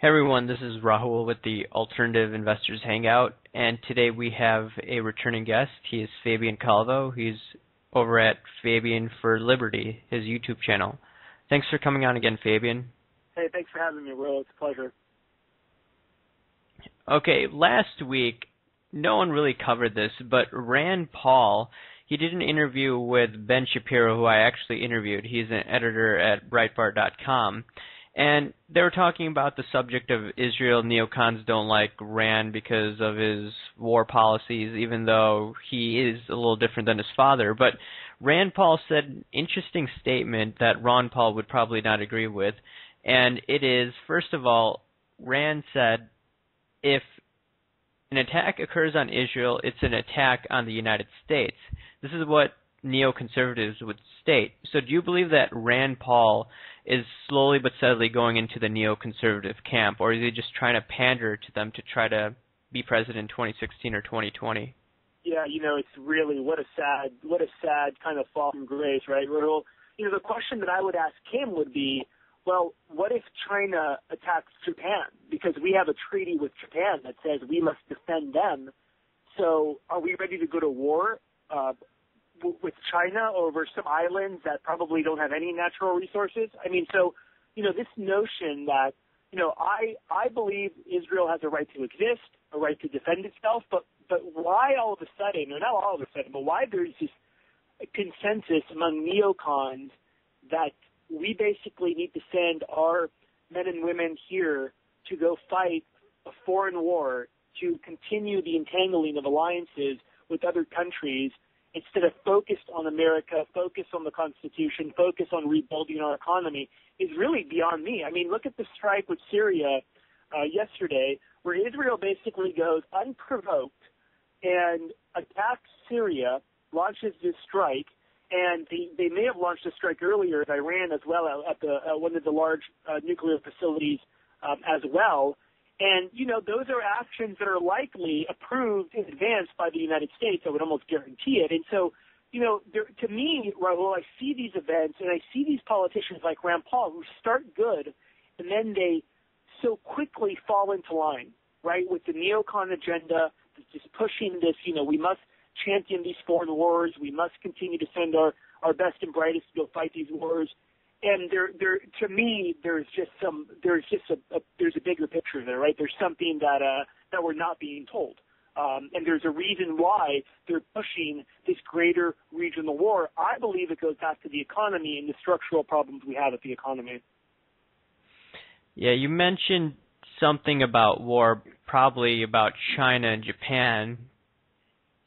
Hey everyone, this is Rahul with the Alternative Investors Hangout, and today we have a returning guest. He is Fabian Calvo. He's over at Fabian for Liberty, his YouTube channel. Thanks for coming on again, Fabian. Hey, thanks for having me, Will. It's a pleasure. Okay, last week, no one really covered this, but Rand Paul, he did an interview with Ben Shapiro, who I actually interviewed. He's an editor at Breitbart.com. And they were talking about the subject of Israel. NeoCons don't like Rand because of his war policies, even though he is a little different than his father. But Rand Paul said an interesting statement that Ron Paul would probably not agree with. And it is, first of all, Rand said, if an attack occurs on Israel, it's an attack on the United States. This is what neoconservatives would state. So do you believe that Rand Paul is slowly but steadily going into the neoconservative camp, or is he just trying to pander to them to try to be president in 2016 or 2020? Yeah, it's really what a sad kind of fall from grace, right? Well, the question that I would ask him would be, well, what if China attacks Japan? Because we have a treaty with Japan that says we must defend them. So are we ready to go to war with China over some islands that probably don't have any natural resources? I mean, so, this notion that, I believe Israel has a right to exist, a right to defend itself, but why all of a sudden, or not all of a sudden, but why there's this consensus among neocons that we basically need to send our men and women here to go fight a foreign war, to continue the entangling of alliances with other countries, instead of focused on America, focus on the Constitution, focus on rebuilding our economy, is really beyond me. I mean, look at the strike with Syria yesterday, where Israel basically goes unprovoked and attacks Syria, launches this strike, and they may have launched a strike earlier at Iran as well, at one of the large nuclear facilities as well. And, those are actions that are likely approved in advance by the United States. I would almost guarantee it. And so, to me, Rahul, I see these events and I see these politicians like Rand Paul who start good and then they so quickly fall into line, right, with the NeoCon agenda, just pushing this, we must champion these foreign wars. We must continue to send our best and brightest to go fight these wars. And to me, there's a bigger picture there, right? There's something that we're not being told, and there's a reason why they're pushing this greater regional war. I believe it goes back to the economy and the structural problems we have with the economy. Yeah, you mentioned something about war, probably about China and Japan.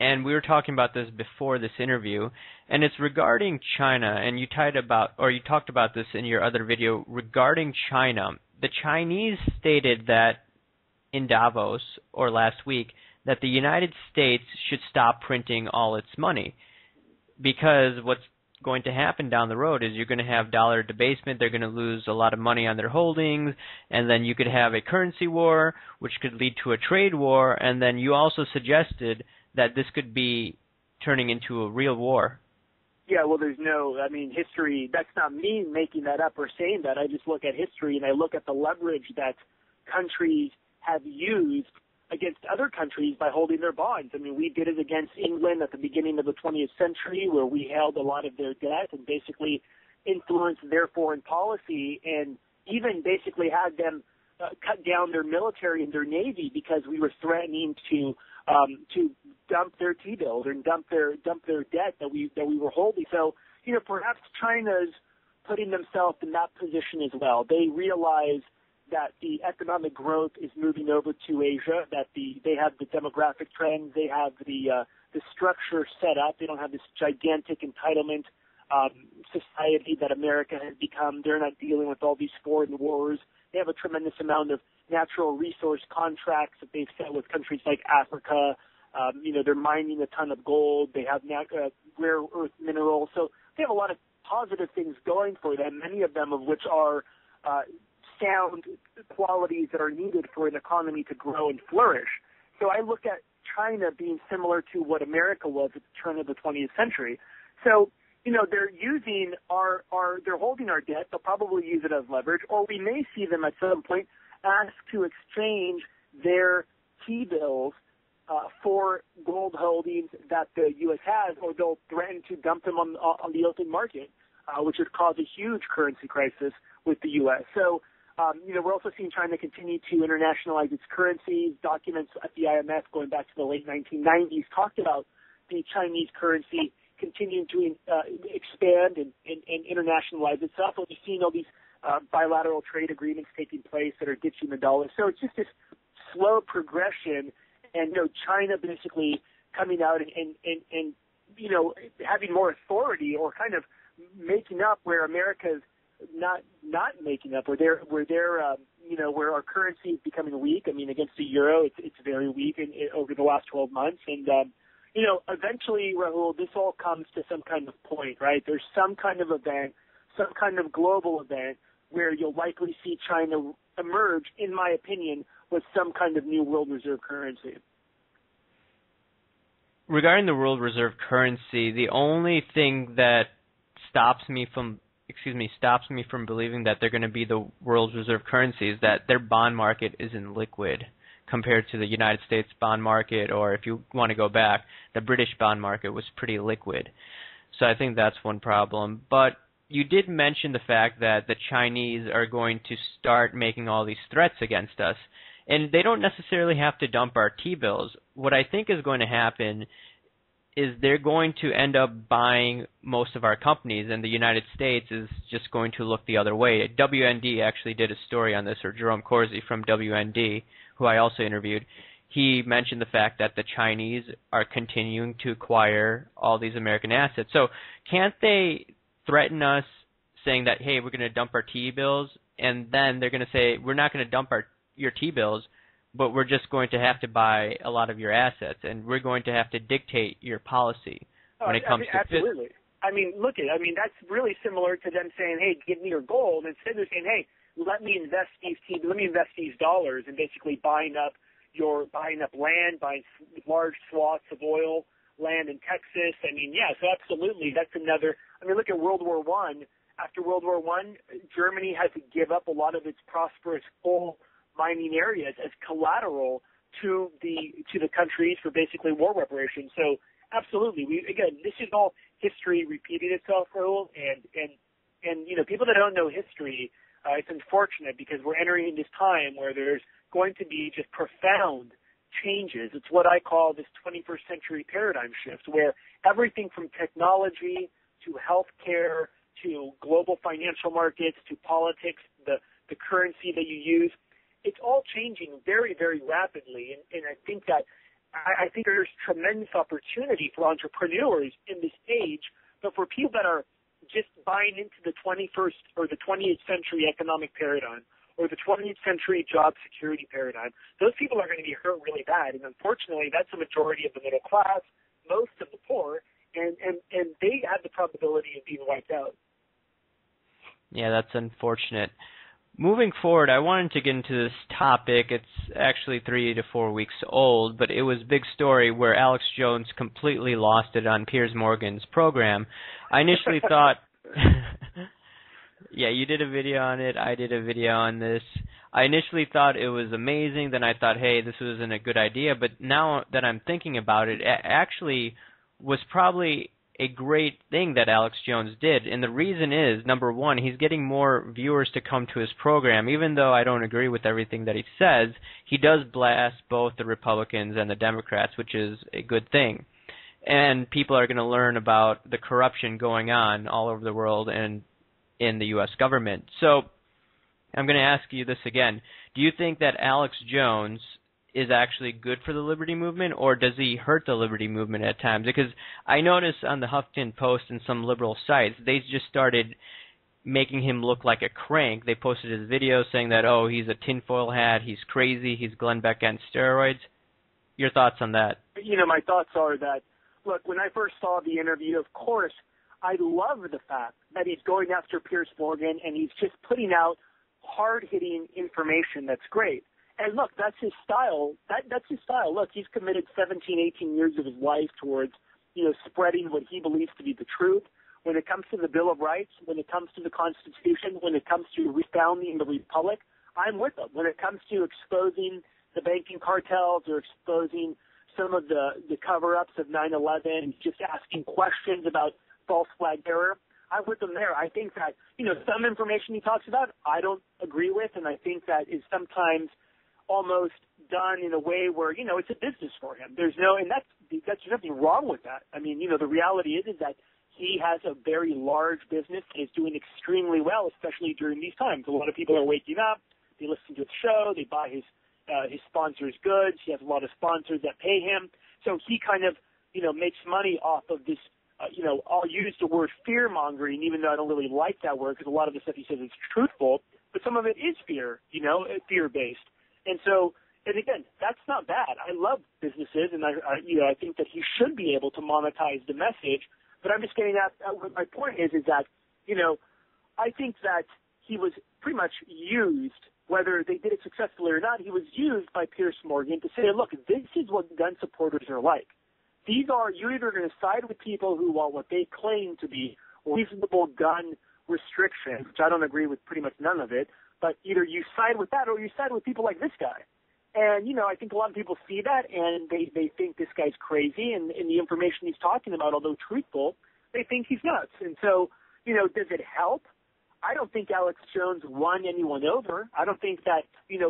And we were talking about this before this interview, and it's regarding China, and you talked about this in your other video regarding China. The Chinese stated that in Davos, or last week, that the United States should stop printing all its money, because what's going to happen down the road is you're going to have dollar debasement, they're going to lose a lot of money on their holdings, and then you could have a currency war, which could lead to a trade war, and then you also suggested that this could be turning into a real war. Yeah, well, history, that's not me making that up or saying that. I just look at history and I look at the leverage that countries have used against other countries by holding their bonds. I mean, we did it against England at the beginning of the 20th century, where we held a lot of their debt and basically influenced their foreign policy and even basically had them cut down their military and their navy because we were threatening to dump their T-bills and dump their debt that we were holding. So, perhaps China's putting themselves in that position as well. They realize that the economic growth is moving over to Asia, that they have the demographic trends, they have the structure set up. They don't have this gigantic entitlement society that America has become. They're not dealing with all these foreign wars. They have a tremendous amount of natural resource contracts that they've set with countries like Africa. They're mining a ton of gold. They have rare earth minerals. So they have a lot of positive things going for them, many of them of which are sound qualities that are needed for an economy to grow and flourish. So I look at China being similar to what America was at the turn of the 20th century. So, they're using they're holding our debt. They'll probably use it as leverage, or we may see them at some point ask to exchange their T-bills for gold holdings that the U.S. has, or they'll threaten to dump them on the open market, which would cause a huge currency crisis with the U.S. So, we're also seeing China continue to internationalize its currencies. Documents at the IMF going back to the late 1990s talked about the Chinese currency continuing to expand and internationalize itself. And we've seen all these bilateral trade agreements taking place that are ditching the dollar. So it's just this slow progression, and China basically coming out and having more authority, or kind of making up where America's not making up, where our currency is becoming weak. I mean, against the euro, it's very weak over the last 12 months, and eventually, Rahul, this all comes to some kind of point, right? There's some kind of event, some kind of global event, where you'll likely see China emerge, in my opinion, with some kind of new world reserve currency. Regarding the world reserve currency, the only thing that stops me from believing that they're going to be the world reserve currency is that their bond market isn't liquid compared to the United States bond market, or if you want to go back, the British bond market was pretty liquid. So I think that's one problem. But you did mention the fact that the Chinese are going to start making all these threats against us, and they don't necessarily have to dump our T-bills. What I think is going to happen is they're going to end up buying most of our companies, and the United States is just going to look the other way. WND actually did a story on this, or Jerome Corsi from WND, who I also interviewed. He mentioned the fact that the Chinese are continuing to acquire all these American assets. So can't they threaten us saying that, hey, we're going to dump our T-bills, and then they're going to say, we're not going to dump your T-bills, but we're just going to have to buy a lot of your assets, and we're going to have to dictate your policy when it comes to absolutely. That's really similar to them saying, hey, give me your gold. Instead they're saying, hey, let me invest these dollars, and basically buying up land, buying large swaths of oil land in Texas. So absolutely, that's another. Look at World War I. After World War I, Germany had to give up a lot of its prosperous coal mining areas as collateral to the countries for basically war reparations. So absolutely, this is all history repeating itself, Rahul, and people that don't know history, it's unfortunate because we're entering this time where there's going to be just profound changes. It's what I call this 21st century paradigm shift, where everything from technology to healthcare to global financial markets to politics, the currency that you use, it's all changing very, very rapidly. And I think there's tremendous opportunity for entrepreneurs in this age, but for people that are just buying into the 21st or the 20th century economic paradigm or the 20th century job security paradigm, those people are going to be hurt really bad. And unfortunately, that's the majority of the middle class, most of the poor, and they have the probability of being wiped out. Yeah, that's unfortunate. Moving forward, I wanted to get into this topic. It's actually 3 to 4 weeks old, but it was a big story where Alex Jones completely lost it on Piers Morgan's program. I initially thought, yeah, you did a video on it. I did a video on this. I initially thought it was amazing. Then I thought, hey, this wasn't a good idea. But now that I'm thinking about it, it actually was probably a great thing that Alex Jones did. And the reason is, number one, he's getting more viewers to come to his program. Even though I don't agree with everything that he says, he does blast both the Republicans and the Democrats, which is a good thing. And people are going to learn about the corruption going on all over the world and in the U.S. government. So I'm going to ask you this again. Do you think that Alex Jones is actually good for the liberty movement, or does he hurt the liberty movement at times? Because I noticed on the Huffington Post and some liberal sites, they just started making him look like a crank. They posted his video saying that, oh, he's a tinfoil hat, he's crazy, he's Glenn Beck on steroids. Your thoughts on that? My thoughts are that, look, when I first saw the interview, of course, I love the fact that he's going after Piers Morgan and he's just putting out hard-hitting information that's great. And look, that's his style. That's his style. Look, he's committed 17, 18 years of his life towards, spreading what he believes to be the truth. When it comes to the Bill of Rights, when it comes to the Constitution, when it comes to refounding the Republic, I'm with them when it comes to exposing the banking cartels or exposing some of the cover-ups of 9/11, just asking questions about false flag terror. I'm with them there. I think that, some information he talks about I don't agree with, and I think that is sometimes almost done in a way where, it's a business for him. There's nothing wrong with that. I mean, the reality is that he has a very large business and is doing extremely well, especially during these times. A lot of people are waking up, they listen to his show, they buy his sponsors' goods. He has a lot of sponsors that pay him. So he kind of, makes money off of this, I'll use the word fear-mongering, even though I don't really like that word because a lot of the stuff he says is truthful, but some of it is fear, fear-based. And so, and again, that's not bad. I love businesses, and I think that he should be able to monetize the message. But I'm just getting at what my point is that, I think that he was pretty much used, whether they did it successfully or not, he was used by Piers Morgan to say, look, this is what gun supporters are like. You're either going to side with people who want what they claim to be reasonable gun restrictions, which I don't agree with pretty much none of it, but either you side with that or you side with people like this guy. And, I think a lot of people see that and they think this guy's crazy and the information he's talking about, although truthful, they think he's nuts. And so, does it help? I don't think Alex Jones won anyone over. I don't think that,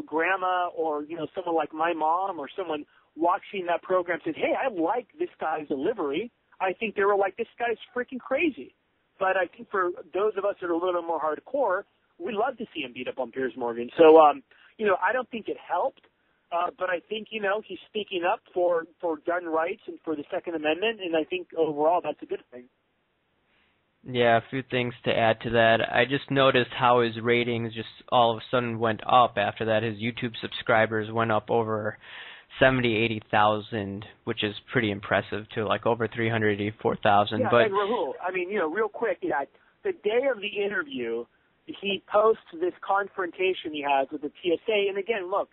grandma or, someone like my mom or someone watching that program said, hey, I like this guy's delivery. I think they were like, this guy's freaking crazy. But I think for those of us that are a little more hardcore, we love to see him beat up on Piers Morgan. So, I don't think it helped. But I think, he's speaking up for gun rights and for the Second Amendment, and I think overall that's a good thing. Yeah, a few things to add to that. I just noticed how his ratings just all of a sudden went up after that. His YouTube subscribers went up over 80,000, which is pretty impressive, to like over 384,000. Yeah, but and Rahul, I mean, real quick, that the day of the interview, he posts this confrontation he has with the TSA, and again, look,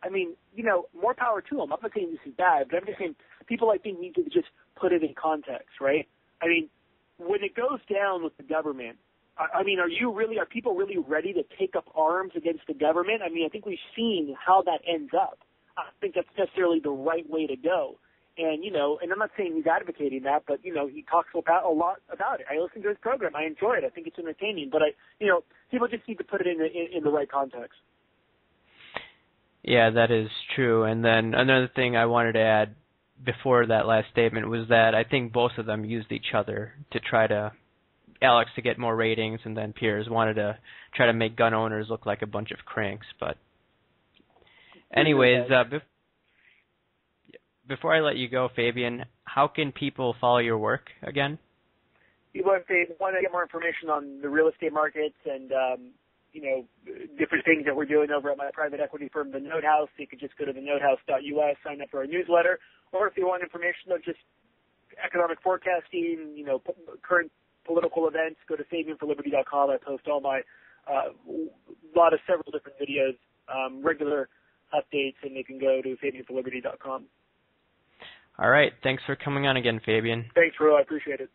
I mean, more power to him. I'm not saying this is bad, but I'm just saying people, I think, need to just put it in context, right? I mean, when it goes down with the government, I mean, are people really ready to take up arms against the government? I mean, I think we've seen how that ends up. I don't think that's necessarily the right way to go. And, and I'm not saying he's advocating that, but, he talks a lot about it. I listen to his program. I enjoy it. I think it's entertaining. But, people just need to put it in the right context. Yeah, that is true. And then another thing I wanted to add before that last statement was that I think both of them used each other to try to, Alex to get more ratings, and then Piers wanted to try to make gun owners look like a bunch of cranks. But anyways, before I let you go, Fabian, how can people follow your work again? If they want to get more information on the real estate markets and, different things that we're doing over at my private equity firm, The Note House, you could just go to thenotehouse.us, sign up for our newsletter. Or if you want information on just economic forecasting, current political events, go to FabianForLiberty.com. I post all my, several different videos, regular updates, and they can go to FabianForLiberty.com. All right. Thanks for coming on again, Fabian. Thanks, Ro. I appreciate it.